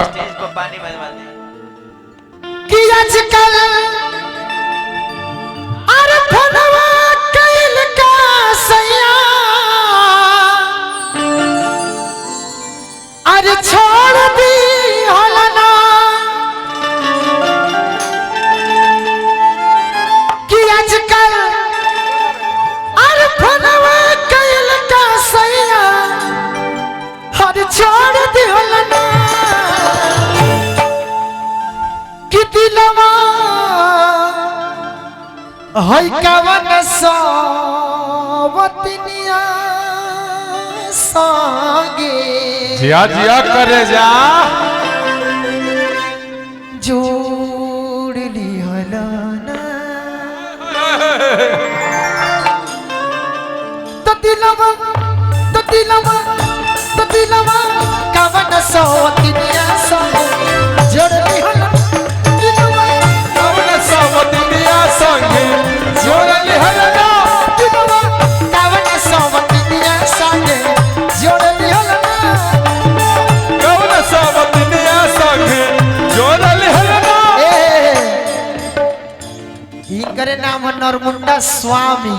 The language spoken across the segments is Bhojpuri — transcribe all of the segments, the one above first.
स्टेज पर पानी बरवा दे कि आजकल अरे फनवा कैल का सैया अरे छोड़ दी हलना कि आजकल अरे फनवा कैल का सैया अरे छोड़ दी हलना कि दिलवा है कवन सवतनिया संगे जिया जिया करे जा जोड़ ली हलाना तो दिलवा कवन सवतनिया संगे जोड़ ली हलाना सवतिया संगे जोड़ली हलना कवन सवतनिया संगे जोड़ ली हलाना कौन सवतिया संगे जोड़ली हलना इनकरे नाम है नरमुंडा स्वामी।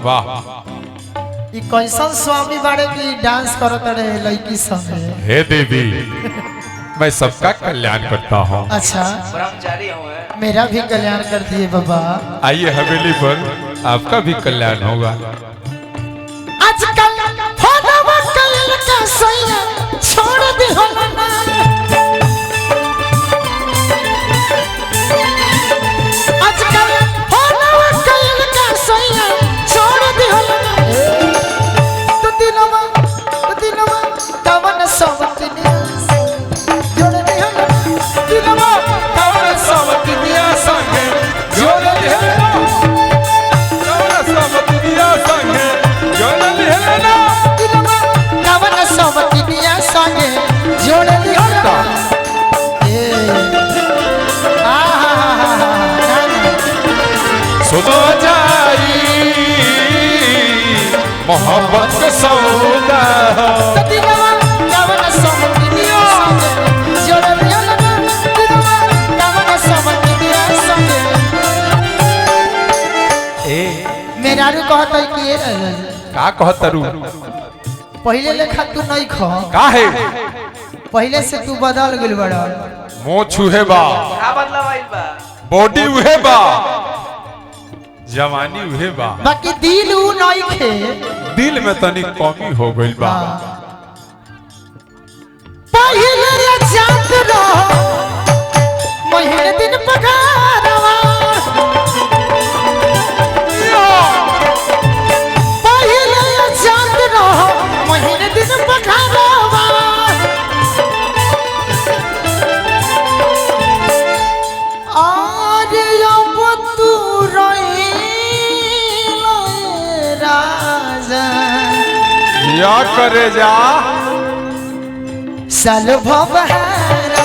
वाह ई कैसन स्वामी बाड़े की डांस करत रहे लड़की संगे। हे देवी मैं सबका कल्याण करता हूँ। अच्छा ब्रह्मचारी हूँ मेरा भी कल्याण कर दिए बाबा। आइए हवेली पर आपका भी कल्याण होगा। आजकल फोनवा कैल का सैया छोड़ दी हलना आजकल फोनवा कैल का सैया छोड़ दी हलना तो दिलवा कवन सवतनिया जोड़ दी हलना दिलवा कौन सवतिया संगे जोड़ली हलना कौन सवतिया संगे जोड़ली हलना दिलवा कवन सवतनिया संगे जोड़ दी हलना सुनो जाई मोहब्बत का सौदा दिलवा कवन सवतनिया संगे जोड़ दी हलना दिलवा कवन सवतनिया संगे ए मेरा रू कहता है कि ये का कहतरू पहले लेखा तू नहीं खा काहे पहले से तू बदल गेल बड़ा मुंह छुहे बा का बदलाव आइल बा बॉडी उहे बा जवानी उहे बा बाकी दिल ऊ नहीं खे दिल में तनी कमी हो गइल बा। पहले रे जात रहो महीने दिन पगारवा पहले रे जात रहो महीने दिन पगारवा आज अब तू रहीला राजा या करे जा साल भवहारा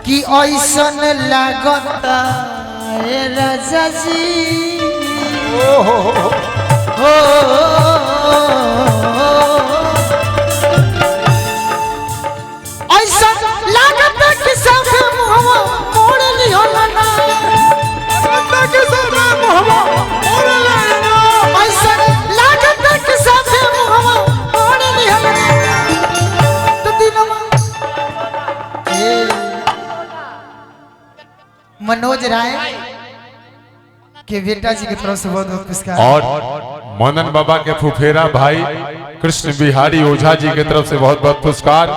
कि ऐसन लागता ए राजा जी हो ऐसन लागता कि सब मुहवा मोड़ लियो ना ऐसन लागता कि सब मुहवा मोड़ लियो तो दिलवा मनोज राय के बेटा जी की तरफ से बहुत बहुत पुरस्कार और मदन बाबा के फुफेरा भाई कृष्ण बिहारी ओझा जी की तरफ से बहुत बहुत पुरस्कार।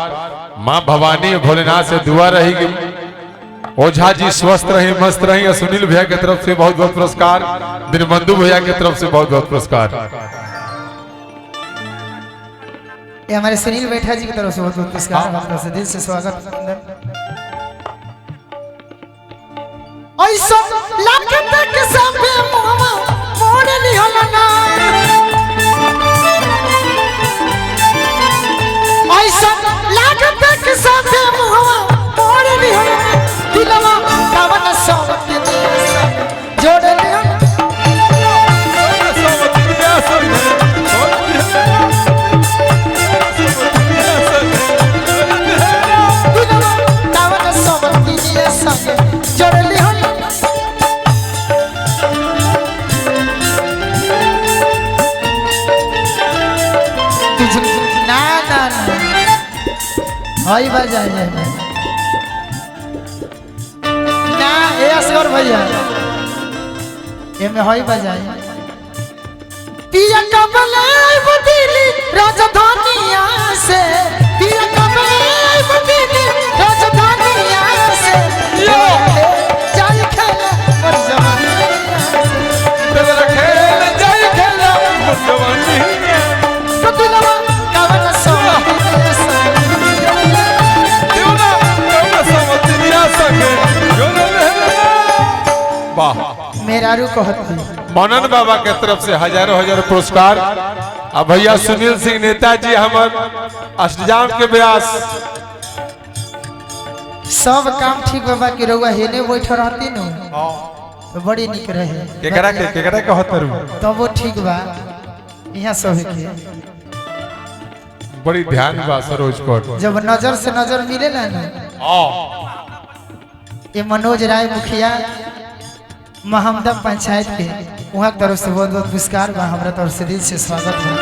माँ भवानी भोलेनाथ से दुआ रहेगी ओझा जी स्वस्थ रहे मस्त रहे। सुनील भैया की तरफ से बहुत बहुत पुरस्कार। दिनबंधु भैया की तरफ से बहुत बहुत पुरस्कार। ये हमारे सुनील बैठा जी की तरफ से बहुत बहुत पुरस्कार हमारी तरफ से दिल से स्वागत। ऐसा लागत के सबे मुहवा मोड़ लियो ना ऐसा लागत के सबे मुहवा मोड़ लियो दिलवा कवन सवतनिया जोड़ लियो हई बजाइए ना ए असगर भैया एमे हई बजाइए पिया कबले बदली राजधानिया से पिया कबले बदली राजधानिया से यो चल खेले और जवानिया तेरा खेल जाए खेला जवानिया तो दिलवा कवन सोही देवना कब समझनिया सके जो वाह मेरा रू कहती मनन बाबा के तरफ से हजारों हजार पुरस्कार। अब भैया सुनील सिंह नेताजी हमार अष्टजाम के व्यास सब काम ठीक बाबा की रहुआ हेने बैठ रहती नु तो बड़ी निक रहे केकरा के हतरू तब वो ठीक बा यहाँ सब के बड़ी ध्यान बा सरोज को जब नजर से नजर मिले ना ये मनोज राय मुखिया महमदम पंचायत के वहाँ की तरफ से बहुत बहुत पुरस्कार बा हमारा तरफ से दिल से स्वागत है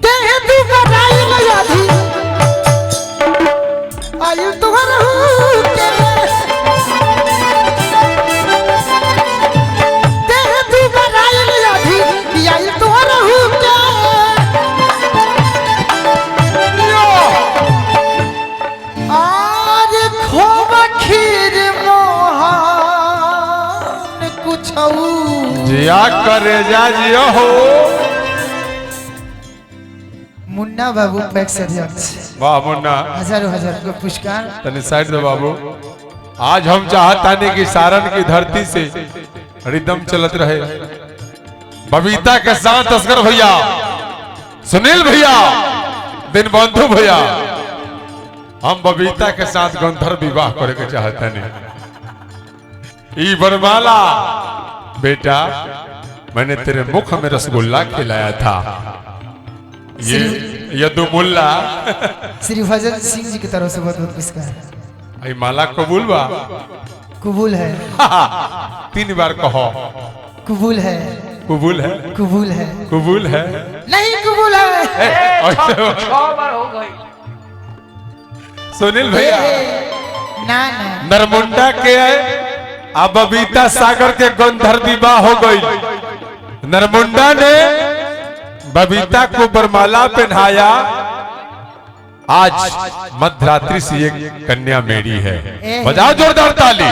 देह तू कराई लयाधी आयु तुहर के देह तू कराई लयाधी आयु तुहर के आज खोब खीर जिया करे जा जियो हो मुन्ना बाबू पैक्स अध्यक्ष वाह मुन्ना हजारों हजार को पुरस्कार तने साइड दो बाबू। आज हम चाहताने कि सारण की धरती से रिदम चलत रहे बबीता के साथ असगर भैया सुनील भैया दिनबंधु भैया हम बबीता के साथ गंधर्व विवाह करे के चाहताने ई बरमाला बेटा मैंने तेरे मुख में रसगुल्ला खिलाया था ये यदुमुल्ला श्री फजल सिंह जी की तरफ से बहुत बहुत पुरस्कार आई माला कबूल बा कबूल है 3 बार कहो कबूल है कबूल है कबूल है कबूल है नहीं कबूल है 6 बार हो गई सुनील भैया ना ना नरमुंडा के अब बबीता सागर के गंधर्व विवाह हो गई। नरमुंडा ने बबीता को बरमाला पहनाया। आज मध्यरात्रि से एक कन्या मेरी है। बजाओ जोरदार ताली।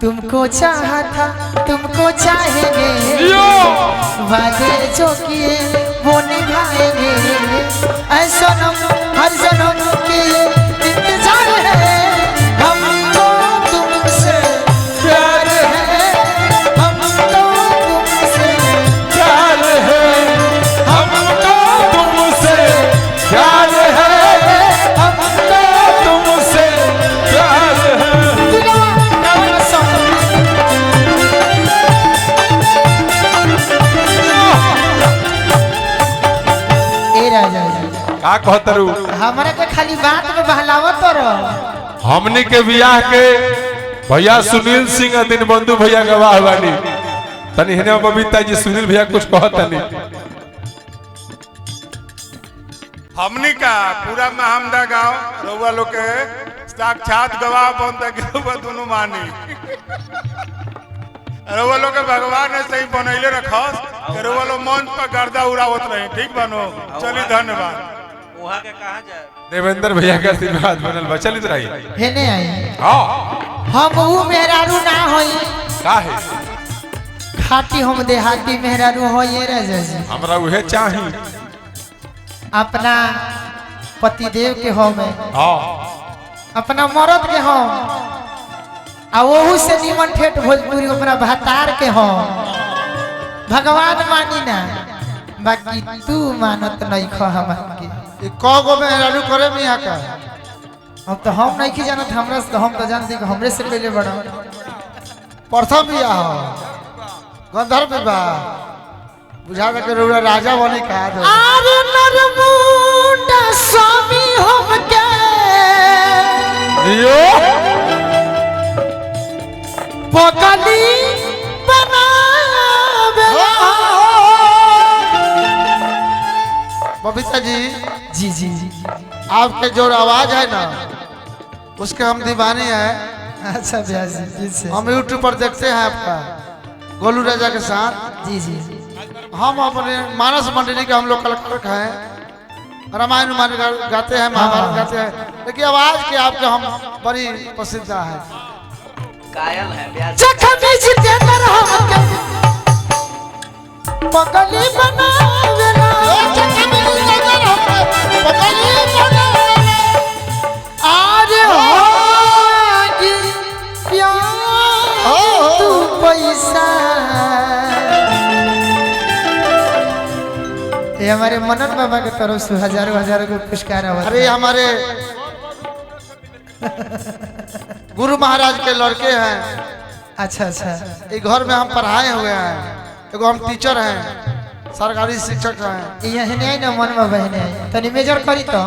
तुमको चाहा था तुमको चाहेंगे वादे जो किए वो निभाएंगे ऐसा हर जन्म के इंतजार है हमको तुमसे प्यार है हमको तुमसे प्यार है हमको तुमसे प्यार है हमको तुमसे प्यार है। का कहतरू हमारे के खाली बात में बहलावत रह। हमनी के बियाह के भैया सुनील सिंह दिनबंधु भैया गवाह बानी। तनी हेने बबीता जी सुनील भैया कुछ कहतनी। हमनी का पूरा महमदा गांव रउआ लोग के साक्षात गवाह बनता के रउआ दोनों मानी। रउआ लोग के भगवान ने सही बनैले रखस के रउआ लोग मंच पर गर्दा उड़ावत रहे। ठीक बनो चली धन्यवाद। वहां के कहां जाए देवेंद्र भैया का आशीर्वाद बनल बा। चलित रही हेने आई हां हम वो मेहरारू ना होई काहे खाटी हम देहाती मेहरारू होई राजा जी। हमरा उहे चाही अपना पतिदेव के हो में हां अपना मर्द के हो आ वहू से निमन ठेठ भोजपुरी अपना भातार के हो। भगवान मानी ना बाकी तू मानत नहीं खो हमार के कगो मेहरारू करे में यहाँ का अब तो हम नहीं जानत हमरा से हम तो जानते कि हमरे से पहले बड़ा प्रथम बियाह गंधर्व विवाह बुझा के रउरा राजा बने का दो। आरे नरमुंडा स्वामी हम के दियो पगली बनावे बबीता जी जी जी आपके जो आवाज है ना उसके हम दीवाने हैं। अच्छा व्यास जी जी से हम यूट्यूब पर देखते हैं आपका गोलू राजा के साथ। जी जी हम अपने मानस मंडली के हम लोग कलाकार हैं, रामायण गाते हैं, महाभारत गाते हैं, लेकिन आवाज के आपके हम बड़ी पसंद है। कायल है ब्याज जखमी जितेंद्र हमके पगली बनावेला आज होगी प्यार तू पैसा। ये हमारे मनन बाबा के तरफ से हजारों हजारों को पुरस्कार आवा। अरे हमारे गुरु महाराज के लड़के हैं, अच्छा अच्छा एक घर में हम पढ़ाए हुए हैं, एगो हम टीचर हैं, सरकारी शिक्षक हैं। ये नहीं ना मन में बहने तनी मेजर करी तो